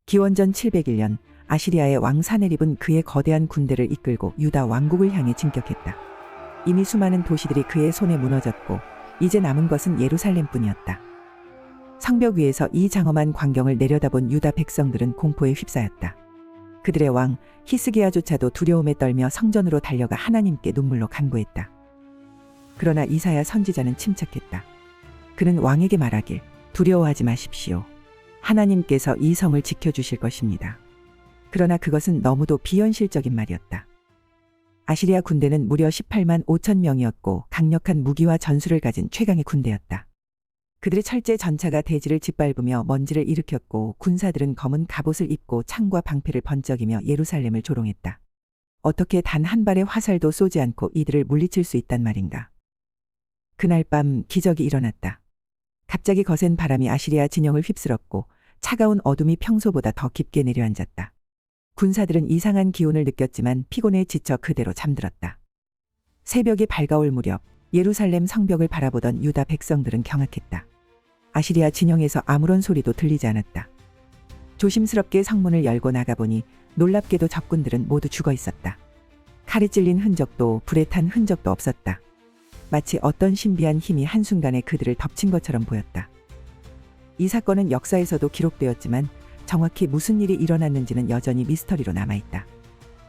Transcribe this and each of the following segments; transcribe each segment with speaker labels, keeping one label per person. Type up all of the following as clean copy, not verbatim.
Speaker 1: 기원전 701년 아시리아의 왕 사네립은 그의 거대한 군대를 이끌고 유다 왕국을 향해 진격했다. 이미 수많은 도시들이 그의 손에 무너졌고 이제 남은 것은 예루살렘뿐이었다. 성벽 위에서 이 장엄한 광경을 내려다본 유다 백성들은 공포에 휩싸였다. 그들의 왕 히스기야조차도 두려움에 떨며 성전으로 달려가 하나님께 눈물로 간구했다. 그러나 이사야 선지자는 침착했다. 그는 왕에게 말하길, 두려워하지 마십시오. 하나님께서 이 성을 지켜주실 것입니다. 그러나 그것은 너무도 비현실적인 말이었다. 아시리아 군대는 무려 18만 5천 명이었고 강력한 무기와 전술을 가진 최강의 군대였다. 그들의 철제 전차가 대지를 짓밟으며 먼지를 일으켰고 군사들은 검은 갑옷을 입고 창과 방패를 번쩍이며 예루살렘을 조롱했다. 어떻게 단 한 발의 화살도 쏘지 않고 이들을 물리칠 수 있단 말인가. 그날 밤 기적이 일어났다. 갑자기 거센 바람이 아시리아 진영을 휩쓸었고 차가운 어둠이 평소보다 더 깊게 내려앉았다. 군사들은 이상한 기운을 느꼈지만 피곤에 지쳐 그대로 잠들었다. 새벽이 밝아올 무렵 예루살렘 성벽을 바라보던 유다 백성들은 경악했다. 아시리아 진영에서 아무런 소리도 들리지 않았다. 조심스럽게 성문을 열고 나가보니 놀랍게도 적군들은 모두 죽어 있었다. 칼에 찔린 흔적도 불에 탄 흔적도 없었다. 마치 어떤 신비한 힘이 한순간에 그들을 덮친 것처럼 보였다. 이 사건은 역사에서도 기록되었지만 정확히 무슨 일이 일어났는지는 여전히 미스터리로 남아있다.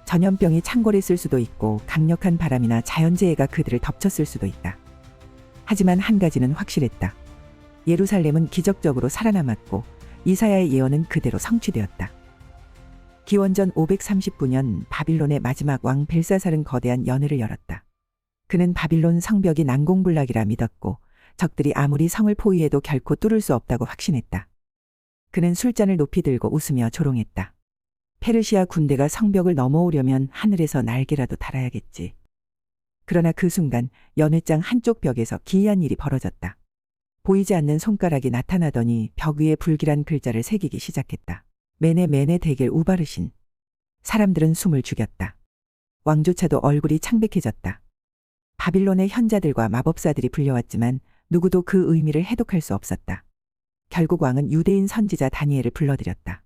Speaker 1: 전염병이 창궐했을 수도 있고 강력한 바람이나 자연재해가 그들을 덮쳤을 수도 있다. 하지만 한 가지는 확실했다. 예루살렘은 기적적으로 살아남았고 이사야의 예언은 그대로 성취되었다. 기원전 539년 바빌론의 마지막 왕 벨사살은 거대한 연회를 열었다. 그는 바빌론 성벽이 난공불락이라 믿었고 적들이 아무리 성을 포위해도 결코 뚫을 수 없다고 확신했다. 그는 술잔을 높이 들고 웃으며 조롱했다. 페르시아 군대가 성벽을 넘어오려면 하늘에서 날개라도 달아야겠지. 그러나 그 순간 연회장 한쪽 벽에서 기이한 일이 벌어졌다. 보이지 않는 손가락이 나타나더니 벽 위에 불길한 글자를 새기기 시작했다. 메네 메네 데겔 우바르신. 사람들은 숨을 죽였다. 왕조차도 얼굴이 창백해졌다. 바빌론의 현자들과 마법사들이 불려왔지만 누구도 그 의미를 해독할 수 없었다. 결국 왕은 유대인 선지자 다니엘을 불러들였다.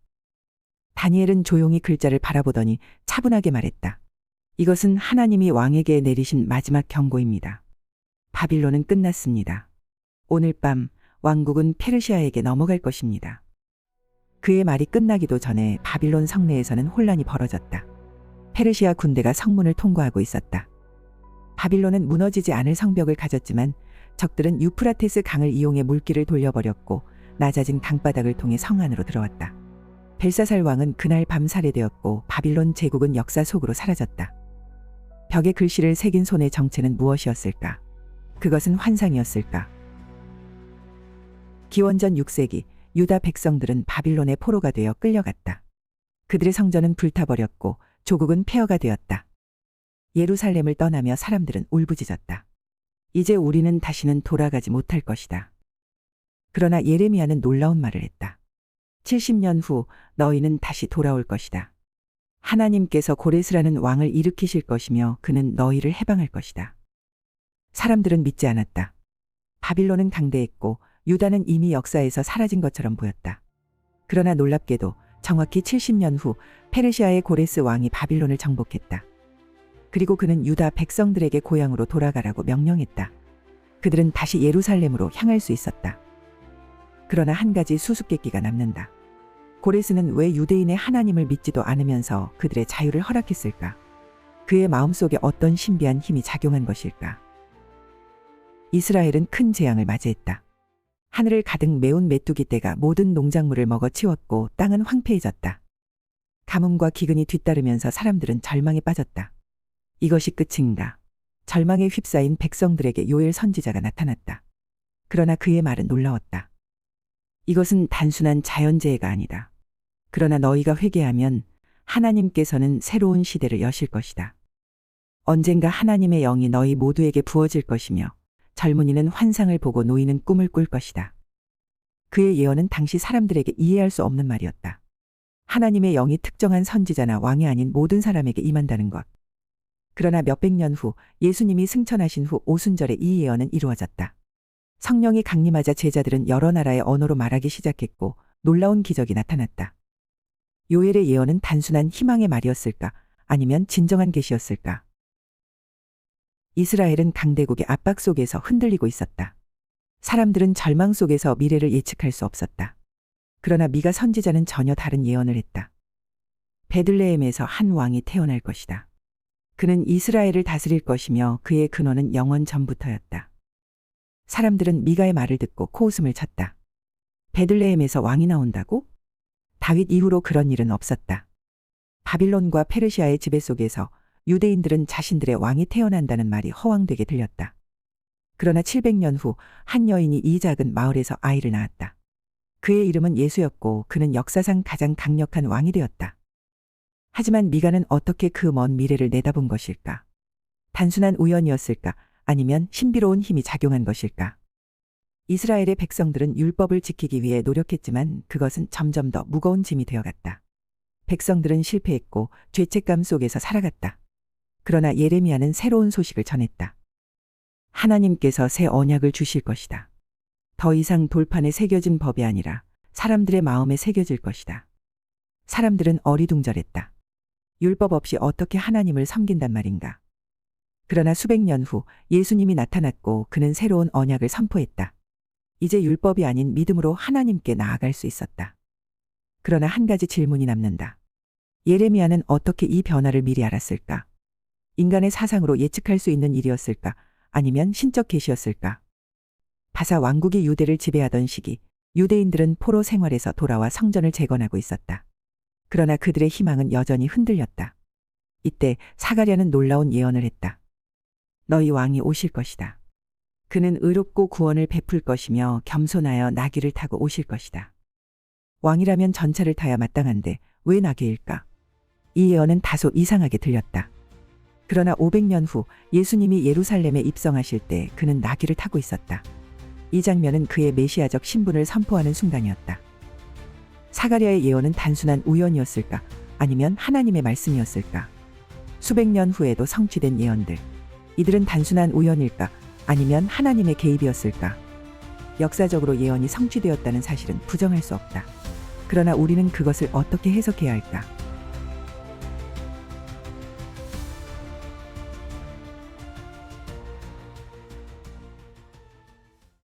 Speaker 1: 다니엘은 조용히 글자를 바라보더니 차분하게 말했다. 이것은 하나님이 왕에게 내리신 마지막 경고입니다. 바빌론은 끝났습니다. 오늘 밤 왕국은 페르시아에게 넘어갈 것입니다. 그의 말이 끝나기도 전에 바빌론 성내에서는 혼란이 벌어졌다. 페르시아 군대가 성문을 통과하고 있었다. 바빌론은 무너지지 않을 성벽을 가졌지만 적들은 유프라테스 강을 이용해 물길을 돌려버렸고 낮아진 강바닥을 통해 성 안으로 들어왔다. 벨사살 왕은 그날 밤 살해되었고 바빌론 제국은 역사 속으로 사라졌다. 벽에 글씨를 새긴 손의 정체는 무엇이었을까? 그것은 환상이었을까? 기원전 6세기 유다 백성들은 바빌론의 포로가 되어 끌려갔다. 그들의 성전은 불타버렸고 조국은 폐허가 되었다. 예루살렘을 떠나며 사람들은 울부짖었다. 이제 우리는 다시는 돌아가지 못할 것이다. 그러나 예레미야는 놀라운 말을 했다. 70년 후 너희는 다시 돌아올 것이다. 하나님께서 고레스라는 왕을 일으키실 것이며 그는 너희를 해방할 것이다. 사람들은 믿지 않았다. 바빌론은 강대했고 유다는 이미 역사에서 사라진 것처럼 보였다. 그러나 놀랍게도 정확히 70년 후 페르시아의 고레스 왕이 바빌론을 정복했다. 그리고 그는 유다 백성들에게 고향으로 돌아가라고 명령했다. 그들은 다시 예루살렘으로 향할 수 있었다. 그러나 한 가지 수수께끼가 남는다. 고레스는 왜 유대인의 하나님을 믿지도 않으면서 그들의 자유를 허락했을까? 그의 마음속에 어떤 신비한 힘이 작용한 것일까? 이스라엘은 큰 재앙을 맞이했다. 하늘을 가득 메운 메뚜기 떼가 모든 농작물을 먹어치웠고 땅은 황폐해졌다. 가뭄과 기근이 뒤따르면서 사람들은 절망에 빠졌다. 이것이 끝인가? 절망에 휩싸인 백성들에게 요엘 선지자가 나타났다. 그러나 그의 말은 놀라웠다. 이것은 단순한 자연재해가 아니다. 그러나 너희가 회개하면 하나님께서는 새로운 시대를 여실 것이다. 언젠가 하나님의 영이 너희 모두에게 부어질 것이며 젊은이는 환상을 보고 노인은 꿈을 꿀 것이다. 그의 예언은 당시 사람들에게 이해할 수 없는 말이었다. 하나님의 영이 특정한 선지자나 왕이 아닌 모든 사람에게 임한다는 것. 그러나 몇백 년 후 예수님이 승천하신 후 오순절에 이 예언은 이루어졌다. 성령이 강림하자 제자들은 여러 나라의 언어로 말하기 시작했고 놀라운 기적이 나타났다. 요엘의 예언은 단순한 희망의 말이었을까? 아니면 진정한 계시였을까? 이스라엘은 강대국의 압박 속에서 흔들리고 있었다. 사람들은 절망 속에서 미래를 예측할 수 없었다. 그러나 미가 선지자는 전혀 다른 예언을 했다. 베들레헴에서 한 왕이 태어날 것이다. 그는 이스라엘을 다스릴 것이며 그의 근원은 영원 전부터였다. 사람들은 미가의 말을 듣고 코웃음을 쳤다. 베들레헴에서 왕이 나온다고? 다윗 이후로 그런 일은 없었다. 바빌론과 페르시아의 지배 속에서 유대인들은 자신들의 왕이 태어난다는 말이 허황되게 들렸다. 그러나 700년 후 한 여인이 이 작은 마을에서 아이를 낳았다. 그의 이름은 예수였고 그는 역사상 가장 강력한 왕이 되었다. 하지만 미가는 어떻게 그 먼 미래를 내다본 것일까? 단순한 우연이었을까? 아니면 신비로운 힘이 작용한 것일까? 이스라엘의 백성들은 율법을 지키기 위해 노력했지만 그것은 점점 더 무거운 짐이 되어갔다. 백성들은 실패했고 죄책감 속에서 살아갔다. 그러나 예레미야는 새로운 소식을 전했다. 하나님께서 새 언약을 주실 것이다. 더 이상 돌판에 새겨진 법이 아니라 사람들의 마음에 새겨질 것이다. 사람들은 어리둥절했다. 율법 없이 어떻게 하나님을 섬긴단 말인가? 그러나 수백 년 후 예수님이 나타났고 그는 새로운 언약을 선포했다. 이제 율법이 아닌 믿음으로 하나님께 나아갈 수 있었다. 그러나 한 가지 질문이 남는다. 예레미야는 어떻게 이 변화를 미리 알았을까? 인간의 사상으로 예측할 수 있는 일이었을까? 아니면 신적 계시였을까? 바사 왕국이 유대를 지배하던 시기, 유대인들은 포로 생활에서 돌아와 성전을 재건하고 있었다. 그러나 그들의 희망은 여전히 흔들렸다. 이때 사가랴는 놀라운 예언을 했다. 너희 왕이 오실 것이다. 그는 의롭고 구원을 베풀 것이며 겸손하여 나귀를 타고 오실 것이다. 왕이라면 전차를 타야 마땅한데 왜 나귀일까? 이 예언은 다소 이상하게 들렸다. 그러나 500년 후 예수님이 예루살렘에 입성하실 때 그는 나귀를 타고 있었다. 이 장면은 그의 메시아적 신분을 선포하는 순간이었다. 사가랴의 예언은 단순한 우연이었을까? 아니면 하나님의 말씀이었을까? 수백 년 후에도 성취된 예언들. 이들은 단순한 우연일까? 아니면 하나님의 개입이었을까? 역사적으로 예언이 성취되었다는 사실은 부정할 수 없다. 그러나 우리는 그것을 어떻게 해석해야 할까?